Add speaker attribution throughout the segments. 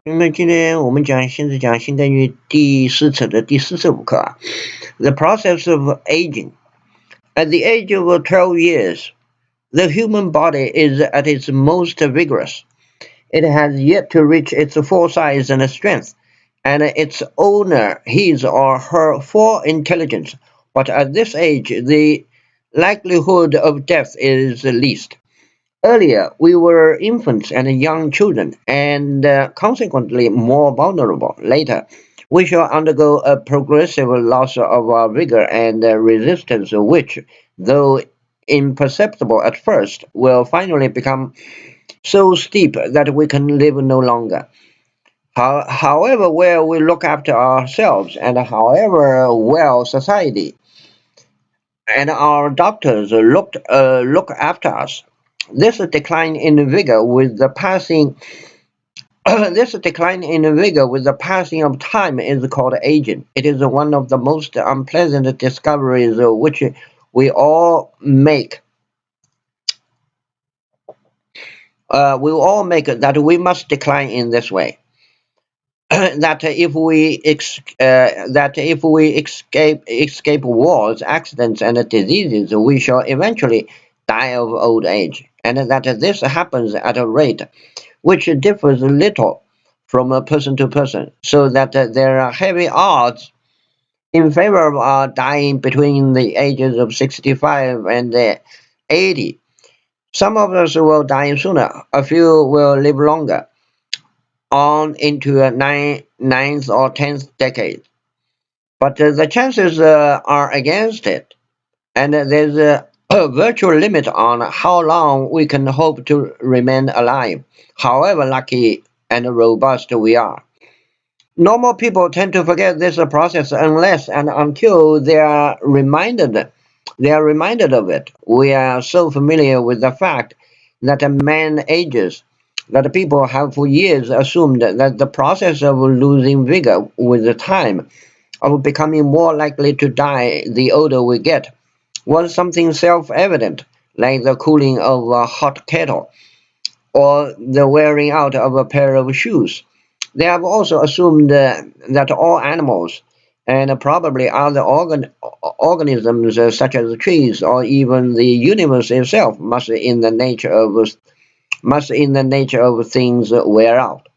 Speaker 1: 那今天我们现在讲新概念第四册的第45课啊。The process of aging. At the age of 12 years, the human body is at its most vigorous. It has yet to reach its full size and strength, and its owner, his or her full intelligence. But at this age, the likelihood of death is least. Earlier, we were infants and young children, and consequently more vulnerable. Later, we shall undergo a progressive loss of our vigor and resistance, which, though imperceptible at first, will finally become so steep that we can live no longer. However well we look after ourselves, and however well society and our doctors look after us, this decline in vigor with the passing this decline in vigor with the passing of time is called aging. It is one of the most unpleasant discoveries which we all make. We all make that we must decline in this way. that if we escape wars, accidents, and diseases, we shall eventually die of old age, and that this happens at a rate which differs little from person to person, so that there are heavy odds in favor of our dying between the ages of 65 and 80. Some of us will die sooner, a few will live longer, on into a ninth or 10th decade. But the chances are against it, and there's a virtual limit on how long we can hope to remain alive, however lucky and robust we are. Normal people tend to forget this process unless and until they are reminded of it. We are so familiar with the fact that a man ages that people have for years assumed that the process of losing vigor with the time, of becoming more likely to die the older we get, was something self-evident, like the cooling of a hot kettle or the wearing out of a pair of shoes. They have also assumed that all animals, and probably other organisms such as trees or even the universe itself, must in the nature of things wear out.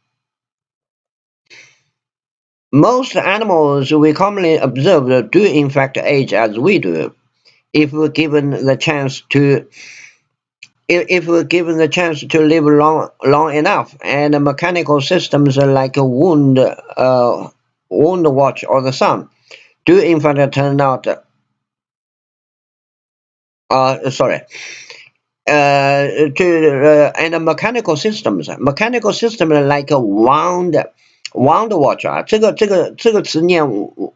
Speaker 1: Most animals we commonly observe do in fact age as we do, if we're given the chance to live long enough, and mechanical systems like a wound watch or the sun do in fact turn out and mechanical systems like a wound watch 啊，这个词念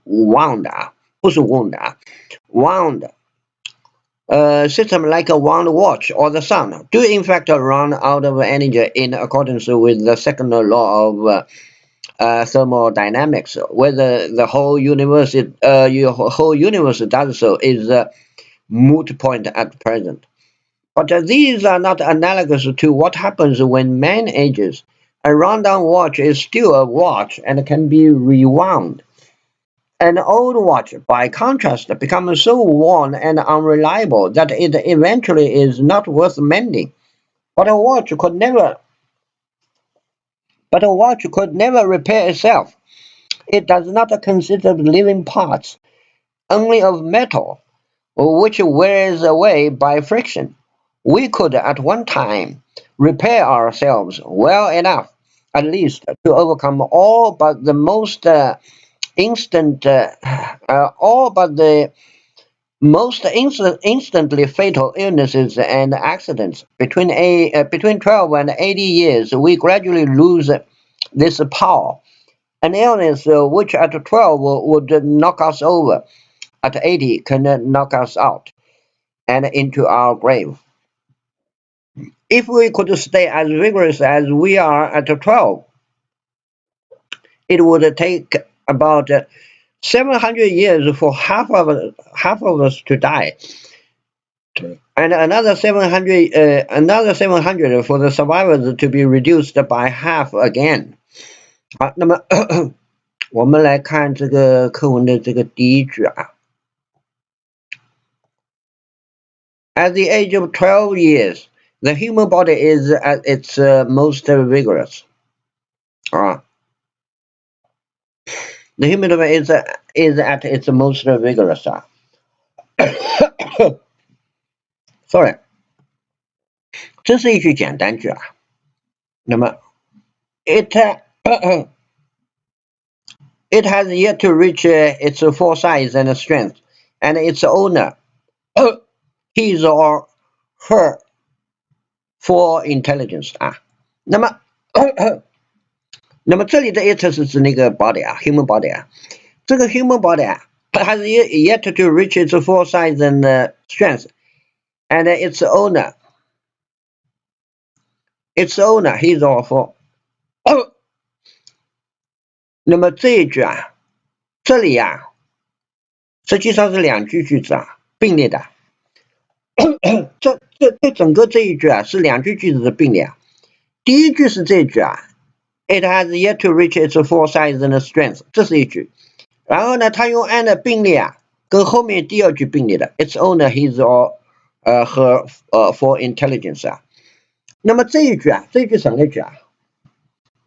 Speaker 1: wound 啊，不是 wound 啊 wound system like a wound watch or the sun do in fact run out of energy in accordance with the second law of thermodynamics. Whether the whole universe does so is a moot point at present. But these are not analogous to what happens when man ages. A rundown watch is still a watch and can be rewound. An old watch, by contrast, becomes so worn and unreliable that it eventually is not worth mending. But a watch could never repair itself. It does not consist of living parts, only of metal, which wears away by friction. We could at one time repair ourselves well enough, at least, to overcome all but the instantly fatal illnesses and accidents. Between 12 and 80 years, we gradually lose this power. An illness which at 12 would knock us over, at 80 can knock us out and into our grave. If we could stay as vigorous as we are at 12, it would take about 700 years for half of us to die, and another 700 for the survivors to be reduced by half again. 好，那么我们来看这个课文的这个第一句啊。At the age of 12 years, the human body is at its most vigorous. 啊 The human body is at its most vigorous. 啊 Sorry， 这是一句简单句啊。那么 it it has yet to reach its full size and strength, and its owner, his or her full intelligence 啊。那么那么这里的 it 是指那个 body 啊 ，human body 啊。这个 human body 啊 has yet to reach its full size and strength, and its owner, his or her 那么这一句啊，这里啊，实际上是两句句子啊并列的。这整个这一句啊是两句句子的并列啊。第一句是这一句啊 ，It has yet to reach its full size and strength， 这是一句。然后呢，它用 and 并列啊，跟后面第二句并列的 ，its owner, his or her full intelligence 啊。那么这一句啊，这一句省略句啊。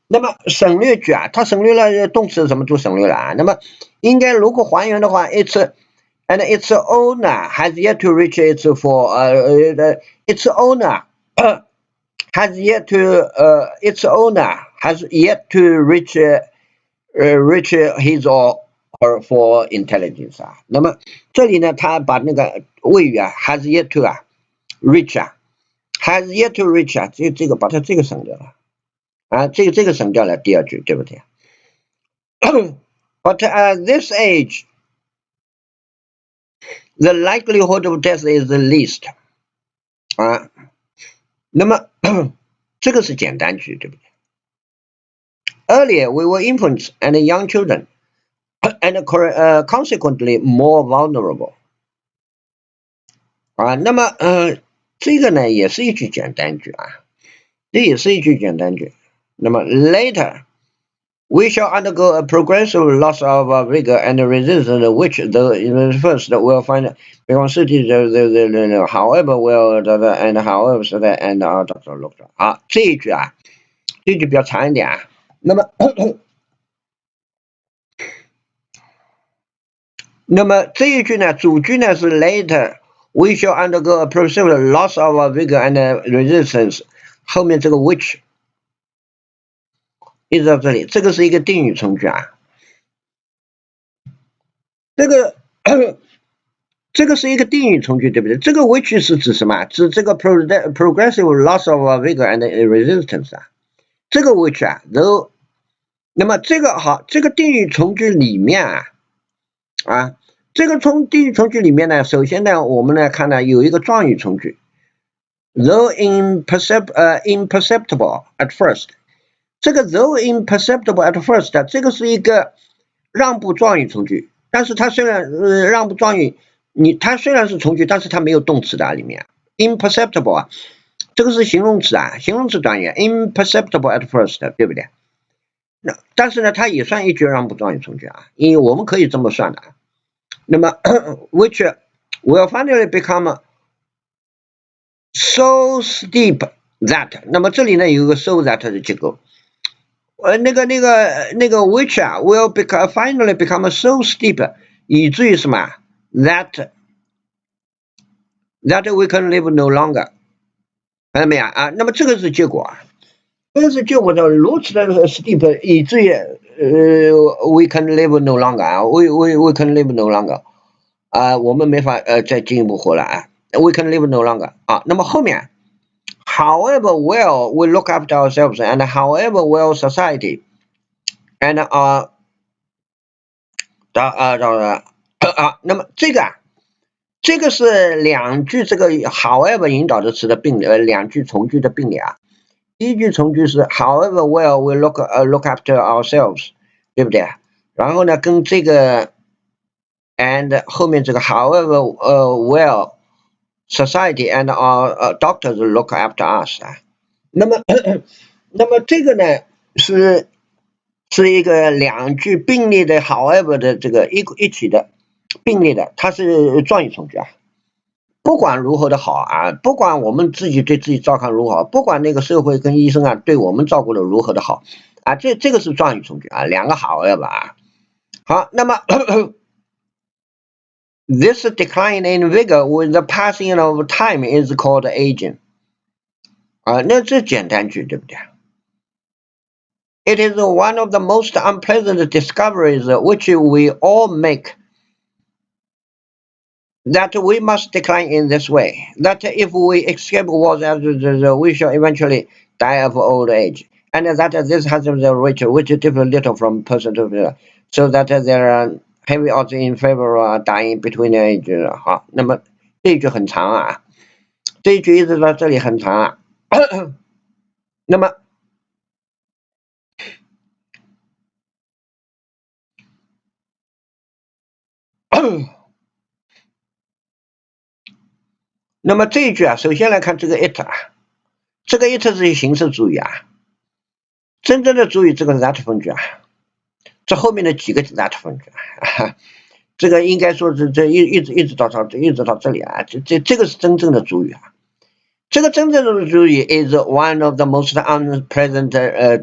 Speaker 1: 那么省略句啊，它省略了动词什么都省略了啊。那么应该如果还原的话 ，its and its owner has yet to reach its full its owner has yet to its owner has yet to reach reach his or her full intelligence 啊。那么这里呢，他把那个谓语啊 has yet to 啊 reach 啊 has yet to reach 啊，这个把它这个省掉了啊，这个省掉了第二句，对不对？But at this age, the likelihood of death is the least 啊。那么这个是简单句，对不对？Earlier, we were infants and young children, and consequently more vulnerable. 啊，那么这个呢也是一句简单句啊，这也是一句简单句。那么 later, we shall undergo a progressive loss of vigor and resistance, which the first will find become city however well and however so that and our doctor looked. 好，这一句啊，这一句比较长一点啊。那么那么这一句呢，主句呢是 later we shall undergo a progressive loss of vigor and resistance， 后面这个 which 一直到这里，这个是一个定语从句啊。这个是一个定语从句，对不对？这个 which 是指什么？指这个 progressive loss of vigor and resistance 啊。这个 which 啊 though， 那么这个好，这个定语从句里面啊，这个定语从句里面呢，首先呢，我们来看呢，有一个状语从句 ，though imperceptible at first， 这个 though imperceptible at first， 这个是一个让步状语从句，但是它虽然让步状语，它虽然是从句，但是它没有动词的里面 ，imperceptible 啊，这个是形容词啊，形容词短语 imperceptible at first， 对不对？那但是呢，它也算一句让步状语从句啊，因为我们可以这么算的啊。那么 which will finally become so steep that， 那么这里呢有一个 so that 的结构，那个 which 啊 will finally become so steep， 以至于什么 that we can live no longer， 看到没有啊？那么这个是结果啊，这个是结果的如此的 steep， 以至于we can live no longer 啊 we can live no longer 啊，我们没法再进一步活了啊 we can live no longer 啊。那么后面 however well we look after ourselves and however well society and our 那么这个是两句这个 however 引导的词的并列，两句从句的并列啊。第一句从句是 however well we look after ourselves， 对不对？然后呢，跟这个 and 后面这个 however well society and our doctors look after us 啊。那么这个呢是是一个两句并列的 however 的这个一起的并列的，它是状语从句啊。不管如何的好啊，不管我们自己对自己照看如何好，不管那个社会跟医生啊对我们照顾的如何的好啊，这个是状语从句啊，两个 however 啊。好，那么this decline in vigor with the passing of time is called aging 啊，那这简单句对不对？It is one of the most unpleasant discoveries which we all make that we must decline in this way, that if we escape wars, we shall eventually die of old age, and that this has the rate which differs little from person to person, so that there are heavy odds in favor of dying between the ages. 好，那么这一句很长啊，这一句一直到这里很长啊。那么那么这一句啊，首先来看这个 it 啊，这个 it 是形式主语啊，真正的主语这个 that 分句啊，这后面的几个 that 分句啊，这个应该说是这一直到这里啊，这个是真正的主语啊，这个真正的主语 is one of the most unpleasant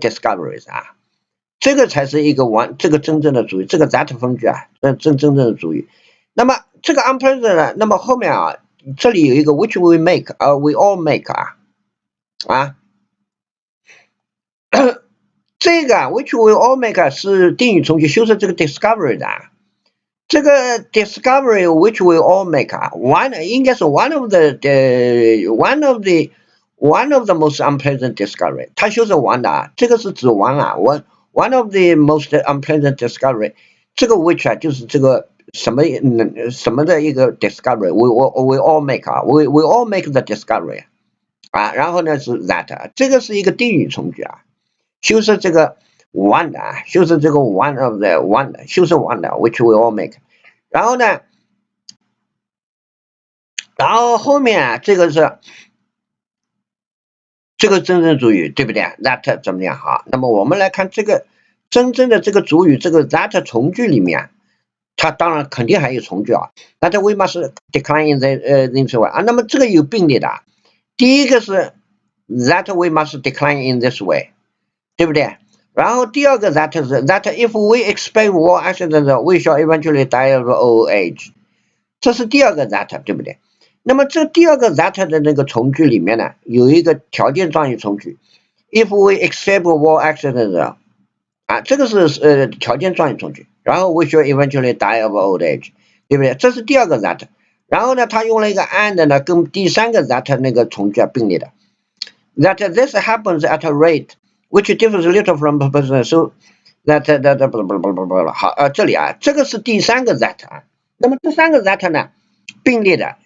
Speaker 1: discoveries 啊，这个才是一个这个真正的主语，这个 that 分句啊，真正的主语。那么这个 unpleasant 呢，那么后面啊，这里有一个 which we make we all make 啊，这个 which we all make 是定语从句修饰这个 discovery 的。这个 discovery which we all make one 应该是 one of the most unpleasant discovery， 它修饰 one 的这个是指 one of the most unpleasant discovery， 这个 which 就是这个什么的一个 discovery，we all make we all make the discovery 然后呢是 that， 这个是一个定语从句修饰这个 one 的修饰这个 one of the one 的，修饰 one 的 which we all make。然后呢，然后后面这个是这个真正主语，对不对 ？That 怎么样？好，那么我们来看这个真正的这个主语，这个 that 从句里面，它当然肯定还有从句That we must decline in the in this way 那么这个有并列的，第一个是 that we must decline in this way， 对不对？然后第二个 that 是 that if we expect war accidents, we shall eventually die of old age。这是第二个 that， 对不对？那么这第二个 that 的那个从句里面呢，有一个条件状语从句 ，if we accept war accidents， 这个是条件状语从句，然后 we shall eventually die of old age， 对不对？这是第二个 that， 然后呢，他用了一个 and 呢，跟第三个 that 那个从句并列的 ，that this happens at a rate which differs little from person， so that 好这里这个是第三个 that 那么这三个 that 呢并列的，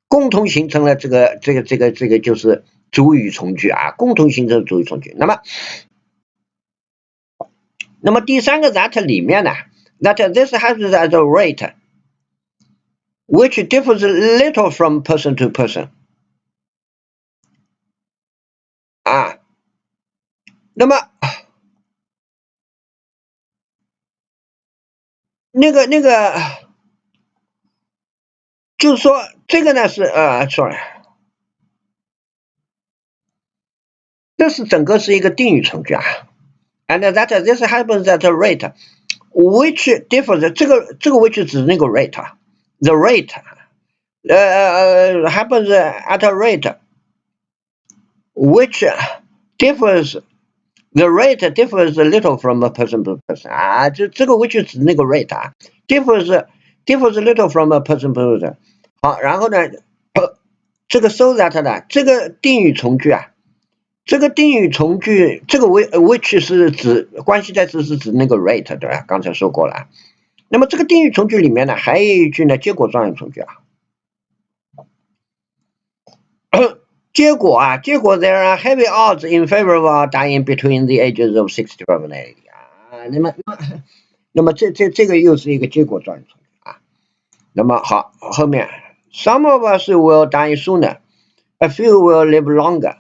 Speaker 1: 共同形成了这个就是主语从句共同形成主语从句。那么第三个 that 里面呢 ，that this happens at a rate which differs little from person to person 那么那个就是说这个呢是sorry。这是整个是一个定语从句and that this happens at a rate which differs 这个 which 指那个 rate，the rate happens at a rate which differs the rate differs little from a person to person 这个 which 指那个 rate differs little from a person to person。好，然后呢，这个 so that 呢，这个定语从句这个定语从句，这个 which 是指关系在这是指那个 rate， 对吧？刚才说过了。那么这个定语从句里面呢，还有一句呢，结果状语从句结果there are heavy odds in favor of dying between the ages of 65 and 80那么这个又是一个结果状语从句那么好，后面 some of us will die sooner, a few will live longer。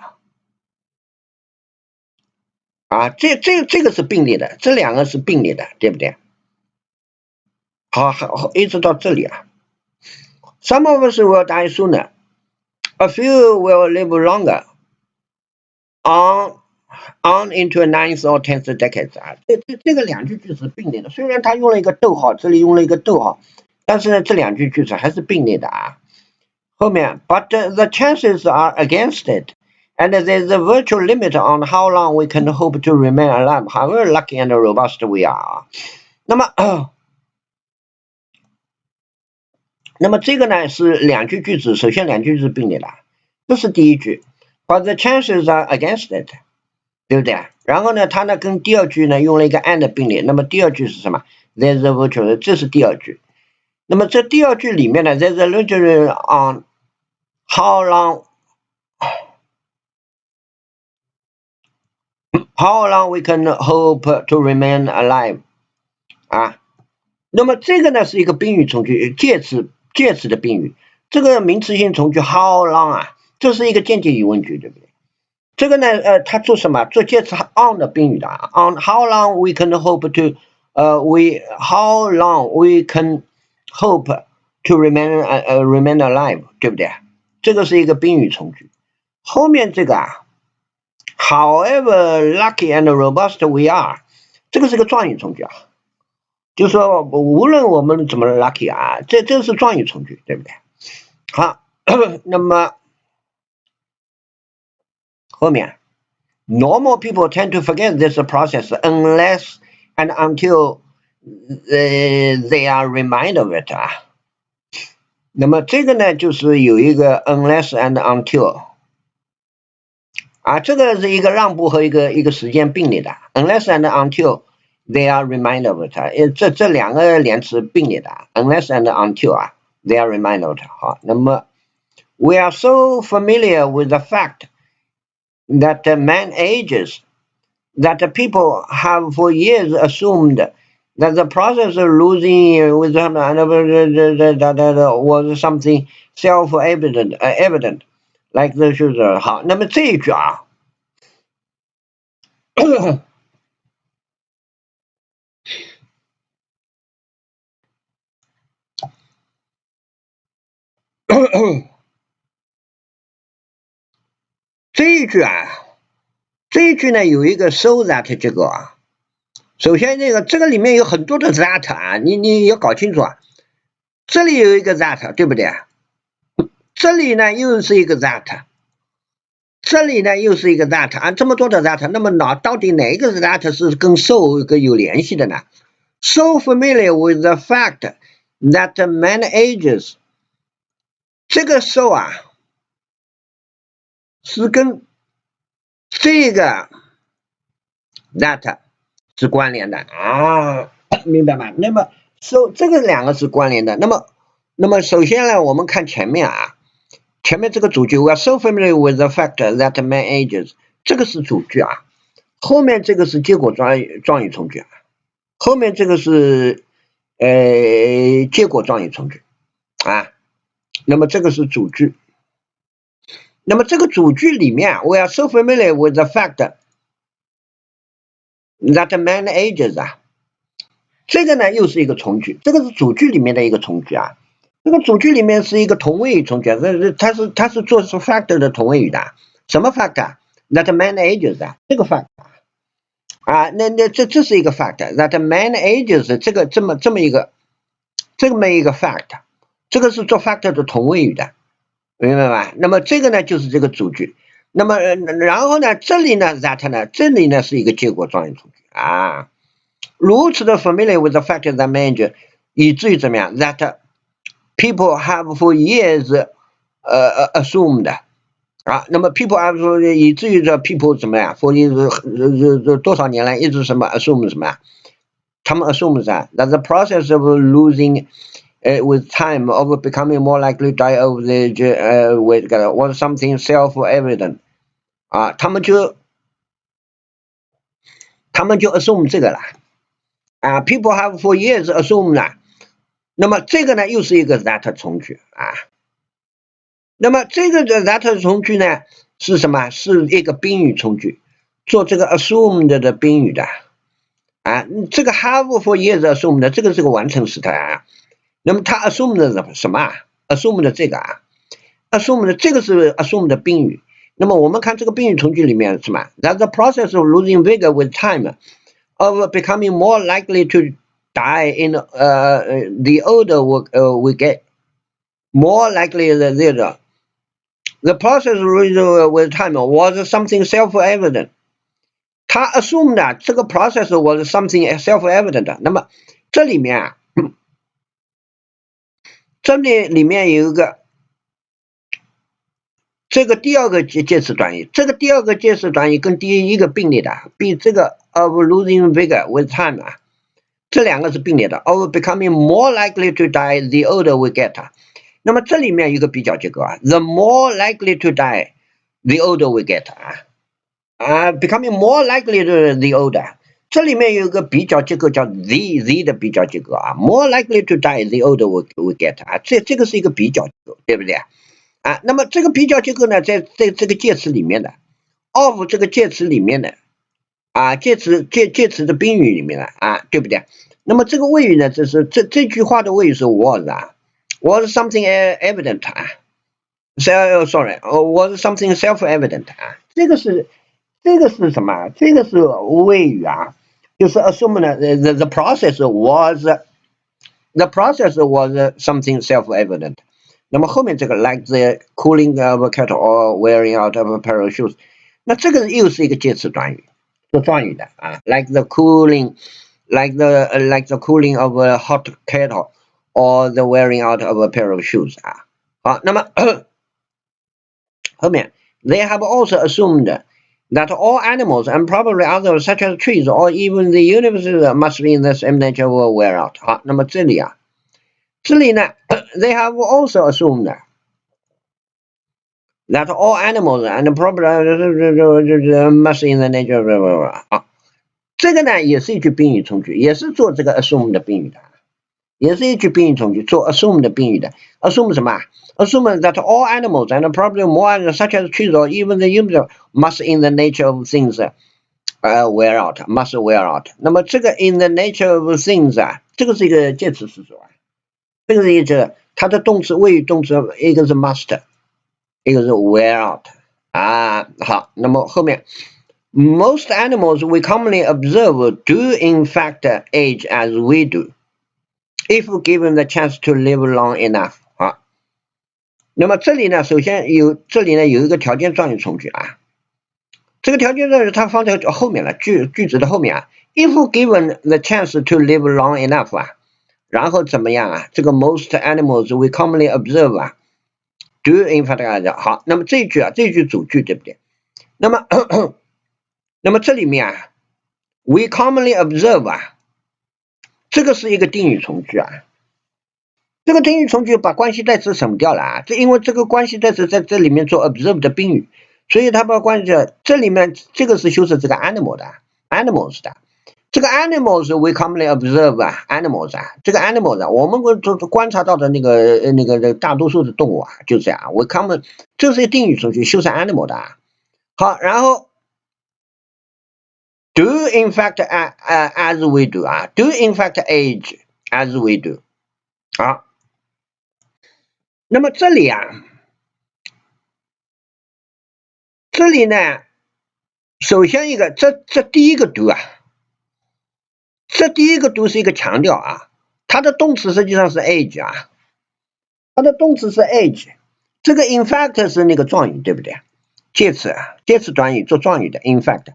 Speaker 1: 啊，这个是并列的，这两个是并列的，对不对？好，一直到这里啊。Some of us will die sooner. A few will live longer. On into ninth or tenth decades 啊，这个两句句子并列的，虽然他用了一个逗号，这里用了一个逗号，但是呢，这两句句子还是并列的啊。后面 ，but the chances are against it, and there's a virtual limit on how long we can hope to remain alive, however lucky and robust we are. 那么这个呢是两句句子，首先两句句子并列的，这是第一句 ，but the chances are against it， 对不对？然后呢，它呢跟第二句呢用了一个 and 并列，那么第二句是什么 ？There's a virtual， 这是第二句。那么这第二句里面呢 ，there's a virtual on how long we can hope to remain alive 啊。那么这个呢是一个宾语从句，介词的宾语。这个名词性从句 how long 啊，这是一个间接疑问句，对不对？这个呢，它做什么？做介词 on 的宾语的 on how long we can hope to how long we can hope to remain alive， 对不对？这个是一个宾语从句。后面这个啊 ，however lucky and robust we are， 这个是个状语从句啊，就是说无论我们怎么 lucky 啊，这是状语从句，对不对？好，那么后面。Normal people tend to forget this process unless and until they are reminded of it 啊。那么这个呢，就是有一个 unless and until 啊，这个是一个让步和一个时间并列的 unless and until they are reminded of it 这两个连词并列的 unless and until 啊 they are reminded of it 好，那么 we are so familiar with the fact that man ages that the people have for years assumed that the process of losing wisdom was something self-evident, like the shoes. 好，那么这一句啊，这一句呢有一个 so that 这个啊。首先，这个里面有很多的 that 啊，你要搞清楚啊。这里有一个 that， 对不对？这里呢又是一个 that， 这里呢又是一个 that 啊，这么多的 that， 那么到底哪一个 that 是跟 so 有联系的呢 ？So familiar with the fact that man ages， 这个 so 啊是跟这个 that 是关联的啊，明白吗？那么 so 这个两个是关联的。那么首先呢，我们看前面啊，前面这个主句 we are so familiar with the fact that man ages， 这个是主句啊，后面这个是结果状语从句啊，后面这个是结果状语从句啊，那么这个是主句。那么这个主句里面 we are so familiar with the fact that man ages 啊，这个呢又是一个从句，这个是主句里面的一个从句啊。这个主句里面是一个同位语从句，它是做出 fact 的同位语的。什么 fact 啊 ？That man ages 啊，这个 fact 啊，那这是一个 fact。That man ages 这么一个 fact， 这个是做 fact 的同位语的，明白吧？那么这个呢就是这个主句。那么然后呢，这里呢 that 呢，这里呢是一个结果状语从句啊。如此的 familiar with the fact that man ages， 以至于怎么样 ？That people have for years assumed 啊，那么 people have 以至于这 people 怎么样 for years 多少年来一直什么 assume 什么呀？他们 assume 啥 ？That the process of losing with time of becoming more likely to die of the was something self-evident 啊，他们就 assume 这个了啊 ，people have for years assumed 了。那么这个呢，又是一个 that 从句啊。那么这个的 that 从句呢是什么？是一个宾语从句。做这个 assumed 的宾语的啊，这个 have for years assumed 这个是个完成时态啊。那么它 assumed 什么啊 ？assumed 这个啊 ，assumed 这个是 assumed 的宾语。那么我们看这个宾语从句里面什么 ？That the process of losing vigor with time, of becoming more likely to die in the older we get, more likely than later. The process of losing with time was something self-evident. 他 assumed 的这个 process was something self-evident。那么这里面啊，这里面有一个这个第二个介词短语，这个第二个介词短语跟第一个并列的，比这个 of losing vigor with time 啊，这两个是并列的 ，of becoming more likely to die the older we get。那么这里面有一个比较结构啊 ，the more likely to die the older we get becoming more likely to the older。这里面有一个比较结构叫 the 的比较结构啊 ，more likely to die the older we get 啊，这个是一个比较结构，对不对啊？那么这个比较结构呢，在这个介词里面的 of 这个介词里面的啊，介词的宾语里面的啊，对不对？那么这个谓语呢，这句话的谓语是 was 啊 ，was something evident 啊 ，was something self-evident 啊，这个是什么？这个是谓语啊，就是 assume the process was something self-evident。那么后面这个 like the cooling of a kettle or wearing out of a pair of shoes， 那这个又是一个介词短语，做状语的啊 ，like the cooling of a hot kettle or the wearing out of a pair of shoes 啊。好，那么后面 they have also assumed that all animals and probably others such as trees or even the universe must be in the same nature or wear out。好，那么这里呢 they have also assumed that all animals and probably must in the nature 啊，这个呢也是一句宾语从句，也是做这个 assume 的宾语的。也是一句宾语从句，做 assume 的宾语的。assume 什么 ？assume that all animals and probably more such as trees or even the universe must in the nature of things wear out, must wear out。那么这个 in the nature of things 啊，这个是一个介词词组啊，这个是一个它的动词谓语动词，一个是 must， 一个是 wear out 啊。好，那么后面 most animals we commonly observe do in fact age as we do。If given the chance to live long enough 啊，那么这里呢，首先有一个条件状语从句啊，这个条件状语它放在后面了，句子的后面啊。If given the chance to live long enough 啊，然后怎么样啊？这个 most animals we commonly observe 啊 ，do in fact 好，那么这一句主句对不对？那么这里面啊 ，we commonly observe 啊。这个是一个定语从句啊，这个定语从句把关系代词省掉了啊，因为这个关系代词在这里面做 observe 的宾语，所以它把关系这里面这个是修饰这个 animals 的，这个 animals we commonly observe 啊 animals 啊，这个 animals 啊，我们观察到的那个大多数的动物啊，就这样 we common 这是一个定语从句修饰 animal 的啊，好，然后。Do in fact as we do 啊 ，do in fact age as we do 好，那么这里呢，首先一个这第一个 do 啊，这第一个 do 是一个强调啊，它的动词实际上是 age 啊，它的动词是 age， 这个 in fact 是那个状语对不对？介词短语做状语的 in fact。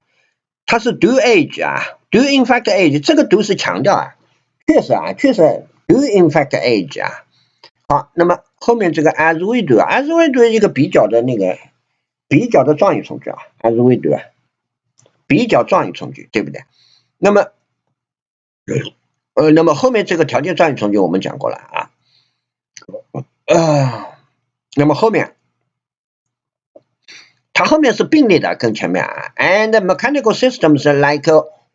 Speaker 1: 它是 do age 啊 ，do in fact age， 这个 do 是强调啊，确实 do in fact age 啊。好，那么后面这个 as we do 啊 ，as we do 一个比较的状语从句啊 ，as we do 啊，比较状语从句，对不对？那么后面这个条件状语从句我们讲过了啊，那么后面。它后面是并列的，跟前面啊。And mechanical systems like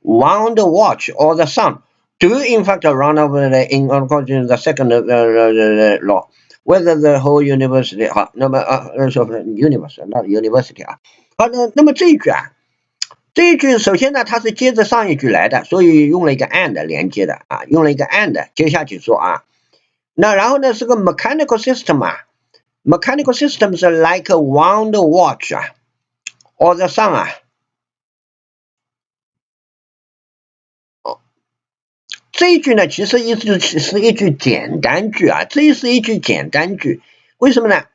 Speaker 1: wound watch or the sun do in fact run over in according to the second law, whether the whole university 好，那么说 universe not university 啊。好，那么这一句啊，这一句首先呢，它是接着上一句来的，所以用了一个 and 连接的啊，用了一个 and 接下去说啊。那然后呢是个 mechanical system 啊 ，mechanical system 是 like a wound watch 啊 ，or the sun 啊。这一句呢，其实是一句简单句啊，这是一句简单句，为什么呢？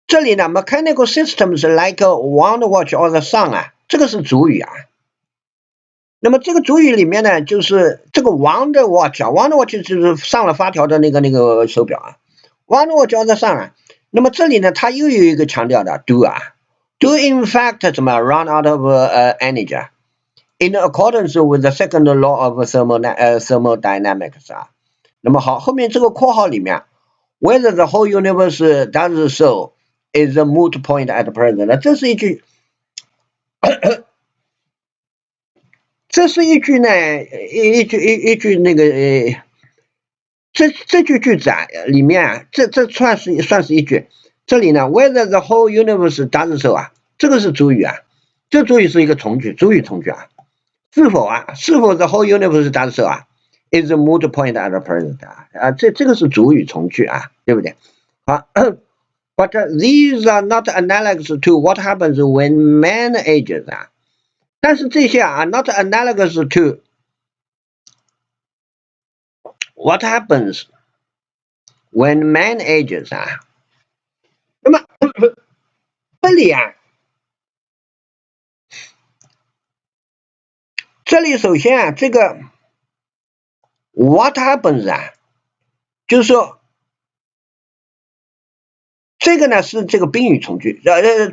Speaker 1: 这里呢 ，mechanical system 是 like a wound watch or the sun 啊，这个是主语啊。那么这个主语里面呢，就是这个 wound watch 啊 ，wound watch 就是上了发条的那个手表啊 ，wound watch or the sun 啊。那么这里呢，它又有一个强调的 do 啊 ，do in fact 怎么 run out of energy 啊。In accordance with the second law of thermodynamics 啊，那么好，后面这个括号里面 ，whether the whole universe does so is a moot point at present。这是一句，这是一句呢，一句那个这句句子啊里面啊，这算是一句。这里呢 ，whether the whole universe does so 啊，这个是主语啊，这主语是一个从句，主语从句啊。是否 the whole universe does so 啊 ？is a moot point at present 啊，这个是主语从句啊，对不对？好，but these are not analogous to what happens when man ages 啊，但是这些啊 not analogous to what happens when man ages 啊。那么这里啊，这里首先啊，这个 what happens 啊，就是说。这个呢是这个宾语从句，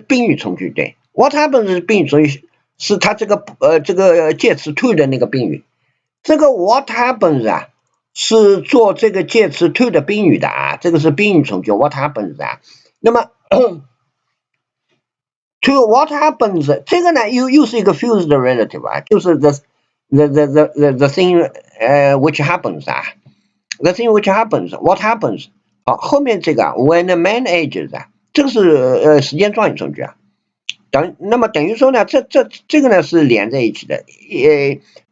Speaker 1: 宾语从句对 ，what happens 是宾语从句，是它这个介词 to 的那个宾语，这个 what happens 啊是做这个介词 to 的宾语的啊，这个是宾语从句 what happens 啊，那么to what happens 这个呢又是一个 fused relative 啊，就是 the thing which happens 啊 ，the thing which happens what happens。好，后面这个 when a man ages 啊，这个是时间状语从句啊，那么等于说呢，这个呢是连在一起的，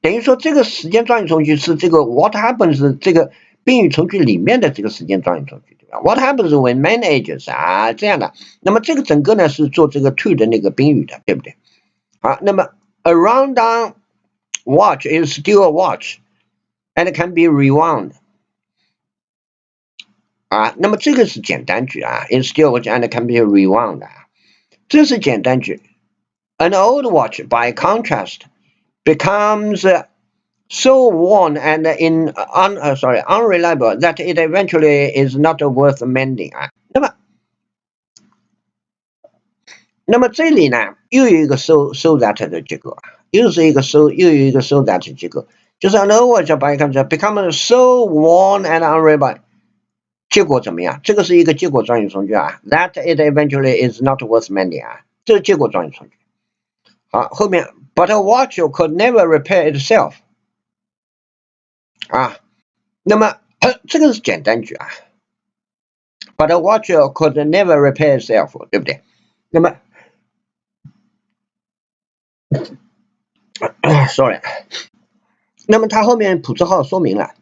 Speaker 1: 等于说这个时间状语从句是这个 what happens 这个宾语从句里面的这个时间状语从句，对吧 ？What happens when man ages 啊这样的，那么这个整个呢是做这个 to 的那个宾语的，对不对？好，那么 a rundown watch is still a watch and can be rewound。啊，那么这个是简单句啊 ，is still watch and can be rewound 啊，这是简单句。An old watch, by contrast, becomes so worn and unreliable that it eventually is not worth mending 啊。那么这里呢，又有一个 so that 的结构啊，又有一个 so that 结构，就是 an old watch by contrast becomes so worn and unreliable。结果怎么样？这个是一个结果状语从句啊 ，that it eventually is not worth mending 啊，这是结果状语从句。好，后面 but a watch could never repair itself 啊，那么这个是简单句啊 ，but a watch could never repair itself， 对不对？那么，sorry， 那么它后面普字号说明了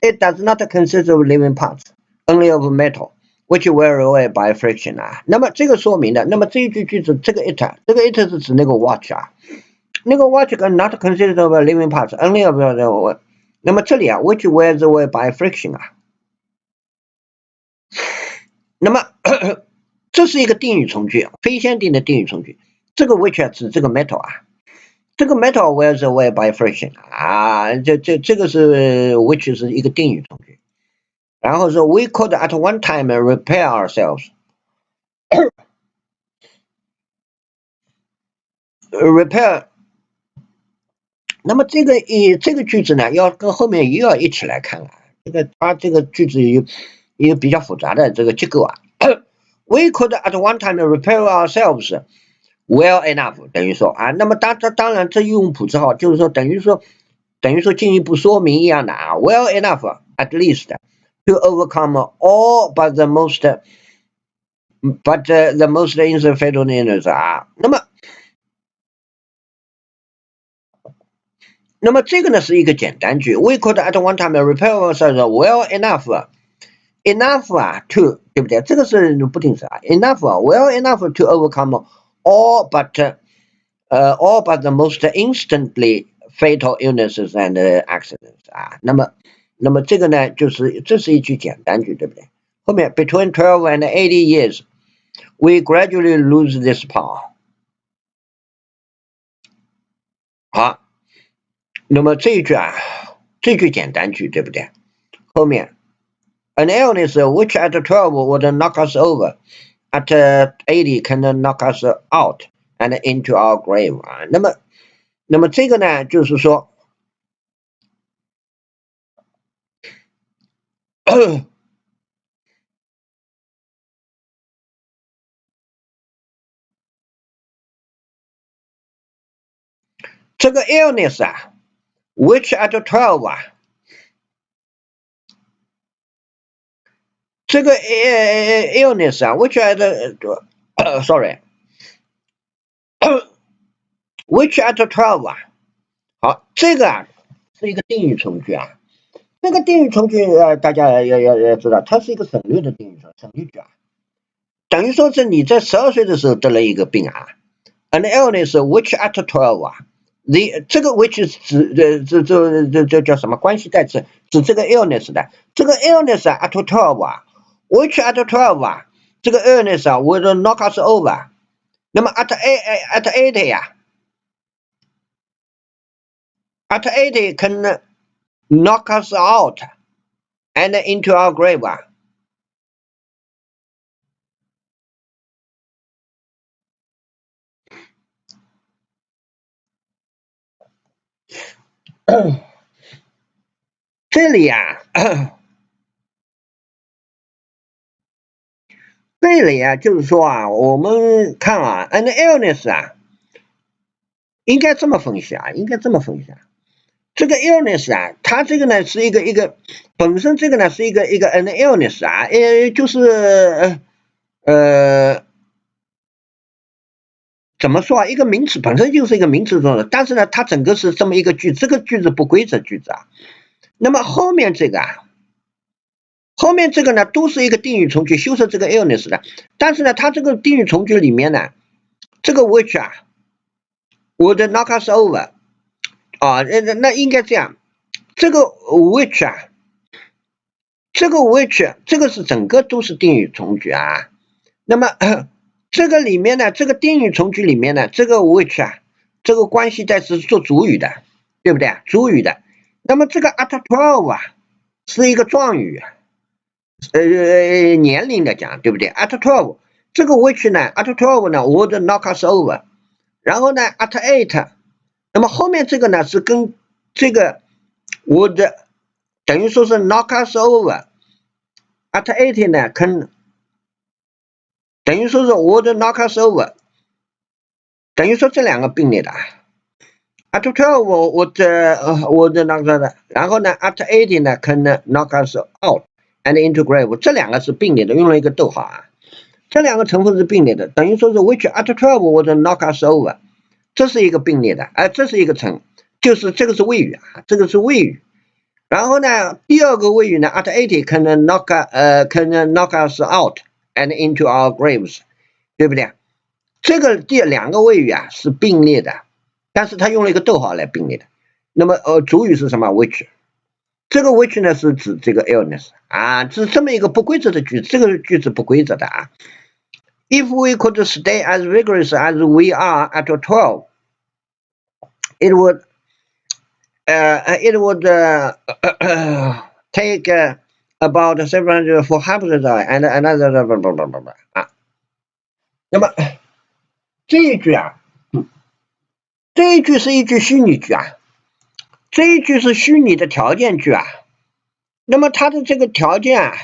Speaker 1: ，it does not consist of living parts。Only of metal, which wear away by friction 啊。那么这个说明的，那么这一句句子，这个 it 是指那个 watch 啊，那个 watch can not consist of living parts, only of 那么这里啊 ，which wears away by friction 啊。那么这是一个定语从句，非限定的定语从句。这个 which 指这个 metal 啊，这个 metal wears away by friction 啊，这个是 which 是一个定语从句。然后说 we could at one time repair ourselves 。repair， 那么这个句子呢，要跟后面又要一起来看了。它这个句子有比较复杂的这个结构啊。We could at one time repair ourselves well enough， 等于说啊，那么当然这用普字号，就是说等于说进一步说明一样的啊。Well enough at least to overcome all but the most insufficient 啊。那么那么这个呢是一个简单句 ，We could at one time repair ourselves well enough 啊 to 对不对？这个是不定式啊 ，enough 啊 ，well enough to overcome all but the most instantly fatal illnesses and accidents 啊。那么这个呢这是一句简单句，对不对？后面 between 12 and 80 years, we gradually lose this power。好，那么这一句啊，这句简单句，对不对？后面 an illness which at 12 would knock us over, at 80 can knock us out and into our grave 啊。那么这个呢，就是说，这个 illness 啊 ，which at 12啊，这个illness 啊，which at sorry，which at 12啊，好，这个啊是一个定语从句啊。这个定语从句大家要知道，它是一个省略的定语省略句啊。等于说是你在12岁的时候得了一个病啊 ，an illness which at 12啊。这个 which 是指这叫什么关系代词？指这个 illness 的。这个 illness 啊 at 12啊 ，which at 12啊，这个 illness 啊 will knock us over。那么 at 80呀 ，at 80 can knock us out and into our grave 啊。这里呀、这里啊，就是说啊，我们看啊 ，an illness 啊，应该这么分析啊，这个 illness 啊，它这个呢是一个本身这个呢是一个 an illness 啊，就是怎么说啊？一个名词本身就是一个名词中的，但是呢，它整个是这么一个句，这个句子不规则句子啊。那么后面这个呢都是一个定语从句修饰这个 illness 的，但是呢，它这个定语从句里面呢，这个 which 啊 would knock us over 啊，那应该这样，这个 which 啊，这个 which 这个是整个都是定语从句啊。那么这个里面呢，这个定语从句里面呢，这个 which 啊，这个关系代词是做主语的，对不对？主语的。那么这个 at 12啊，是一个状语，年龄的讲，对不对 ？at 12，这个 which 呢 ，at 12呢 would knock us over， 然后呢 at 8， 那么后面这个呢是跟这个 would 等于说是 knock us over， at 8呢跟等于说是 would knock us over， 等于说这两个并列的。at 12 would knock us， 然后呢 at 8呢 can knock us out and into grave， 这两个是并列的，用了一个逗号啊。这两个成分是并列的，等于说是 which at 12 would knock us over， 这是一个并列的，这是一个就是这个是谓语啊，这个是谓语。然后呢，第二个谓语呢 at 80 can knock us out and into our graves， 对不对？这个第两个谓语啊是并列的，但是它用了一个逗号来并列的。那么主语是什么 which？ 这个 which 呢是指这个 illness 啊，这是这么一个不规则的句子，这个句子不规则的啊。If we could stay as vigorous as we are at 12, it would take about 700 for half the time and another 啊。那么这一句啊，这一句是一句虚拟句啊，这一句是虚拟的条件句啊。那么它的这个条件啊，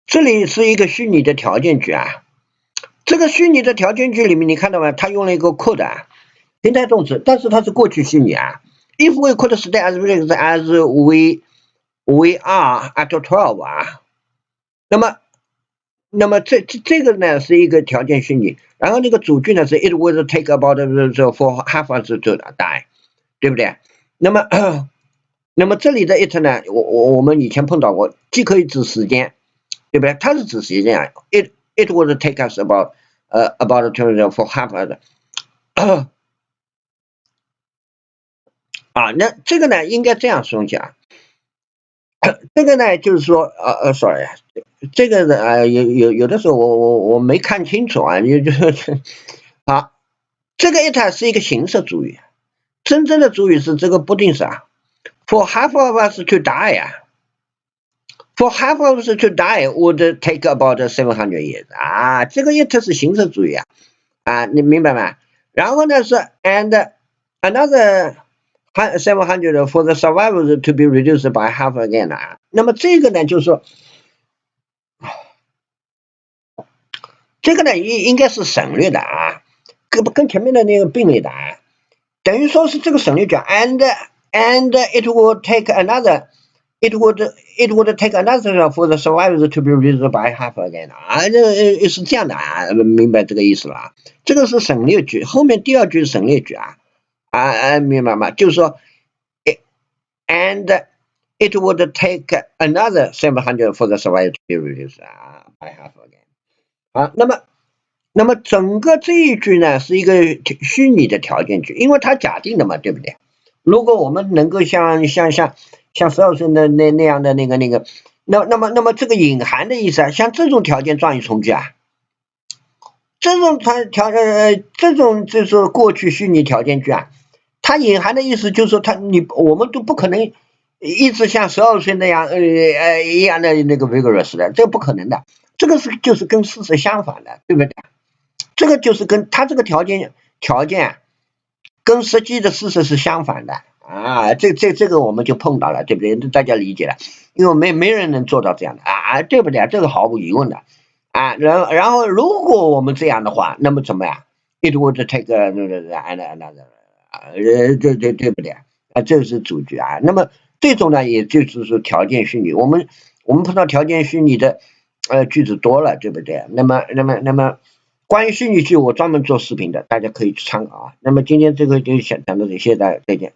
Speaker 1: 这里是一个虚拟的条件句啊。这个虚拟的条件句里面，你看到吗？它用了一个 could 啊，平态动词，但是它是过去虚拟啊。If we could stay as rigorous as we are at 12啊，那么那么这个呢是一个条件虚拟，然后那个主句呢是 it would take about for half us to die， 对不对？那么这里的 it 呢，我们以前碰到过，既可以指时间，对不对？它是指时间啊 ，it would take us about for half us 啊，那这个呢应该这样说讲，这个呢就是说sorry。这个呢有的时候我没看清楚啊，就是好，这个 it 是一个形式主语，真正的主语是这个不定式啊 ，for half of us to die 啊 ，for half of us to die would take about 700 years 啊，这个 it 是形式主语啊，你明白吗？然后呢是 and another 700 for the survivors to be reduced by half again 啊，那么这个呢就是说。这个呢应该是省略的啊，跟前面的那个并列的啊，等于说是这个省略讲 and it would take another for the survivors to be reduced by half again 啊，这是这样的啊，明白这个意思了啊？这个是省略句，后面第二句是省略句啊，明白吗？就是说 and it would take another 700 for the survivors to be reduced by half again 啊，那么整个这一句呢是一个虚拟的条件句，因为它假定的嘛，对不对？如果我们能够像12岁的那样的那个，那么这个隐含的意思啊，像这种条件状语从句啊，这种这种就是过去虚拟条件句啊，它隐含的意思就是说我们都不可能一直像12岁那样一样的那个 vigorous 的，这个不可能的，这个就是跟事实相反的，对不对？这个就是跟他这个条件跟实际的事实是相反的啊，这个我们就碰到了，对不对？大家理解了，因为没人能做到这样的啊，对不对？这个毫无疑问的啊。然后如果我们这样的话，那么怎么样 ？It would take another 对不对？啊，这是主句啊。那么这种呢，也就是说条件虚拟，我们碰到条件虚拟的句子多了，对不对？那么。关于虚拟句，我专门做视频的，大家可以去参考啊。那么今天这个就先谈到这里，谢谢大家，再见。